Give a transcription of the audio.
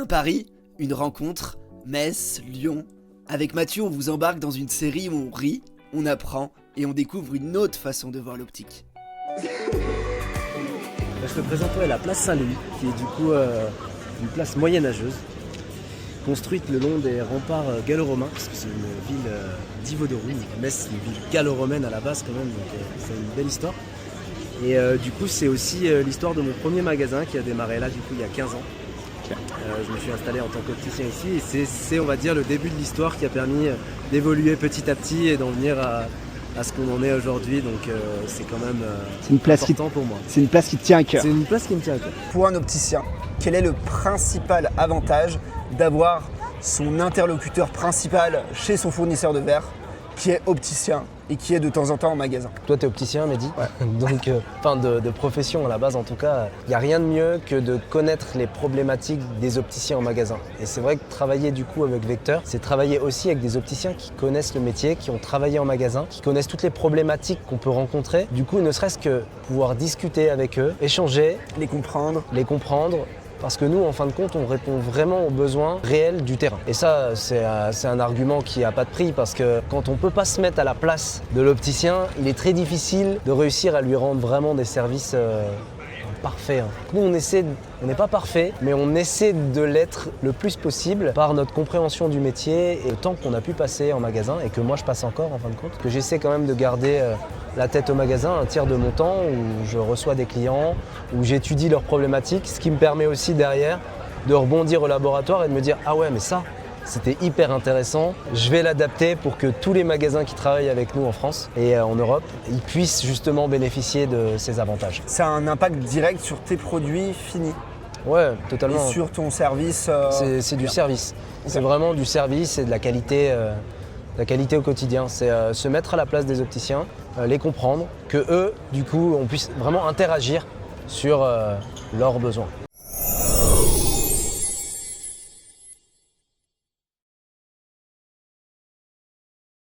Un pari, une rencontre, Metz, Lyon. Avec Mathieu, on vous embarque dans une série où on rit, on apprend et on découvre une autre façon de voir l'optique. Je te présente la place Saint-Louis, qui est du coup une place moyenâgeuse, construite le long des remparts gallo-romains, parce que c'est une ville d'Ivodorum. Metz, c'est une ville gallo-romaine à la base quand même, donc c'est une belle histoire. Et du coup, c'est aussi l'histoire de mon premier magasin qui a démarré là, du coup, il y a 15 ans. Je me suis installé en tant qu'opticien ici et c'est, on va dire, le début de l'histoire qui a permis d'évoluer petit à petit et d'en venir à ce qu'on en est aujourd'hui. Donc c'est quand même important pour moi. C'est une place qui te tient à cœur. C'est une place qui me tient à cœur. Pour un opticien, quel est le principal avantage d'avoir son interlocuteur principal chez son fournisseur de verre, qui est opticien et qui est de temps en temps en magasin? Toi, tu es opticien, Mehdi. Ouais. Donc, de profession à la base, en tout cas, il n'y a rien de mieux que de connaître les problématiques des opticiens en magasin. Et c'est vrai que travailler du coup avec Vecteur, c'est travailler aussi avec des opticiens qui connaissent le métier, qui ont travaillé en magasin, qui connaissent toutes les problématiques qu'on peut rencontrer. Du coup, ne serait-ce que pouvoir discuter avec eux, échanger, Les comprendre. parce que nous, en fin de compte, on répond vraiment aux besoins réels du terrain. Et ça, c'est un argument qui n'a pas de prix, parce que quand on ne peut pas se mettre à la place de l'opticien, il est très difficile de réussir à lui rendre vraiment des services parfaits. Nous, on n'est pas parfait, mais on essaie de l'être le plus possible par notre compréhension du métier et le temps qu'on a pu passer en magasin, et que moi, je passe encore, en fin de compte. Que j'essaie quand même de garder la tête au magasin, un tiers de mon temps où je reçois des clients, où j'étudie leurs problématiques, ce qui me permet aussi derrière de rebondir au laboratoire et de me dire « Ah ouais, mais ça, c'était hyper intéressant, je vais l'adapter pour que tous les magasins qui travaillent avec nous en France et en Europe, ils puissent justement bénéficier de ces avantages. » Ça a un impact direct sur tes produits finis Ouais, et totalement. sur ton service. C'est du service. C'est vraiment du service et de la qualité au quotidien. C'est se mettre à la place des opticiens, les comprendre, que eux, du coup, on puisse vraiment interagir sur leurs besoins.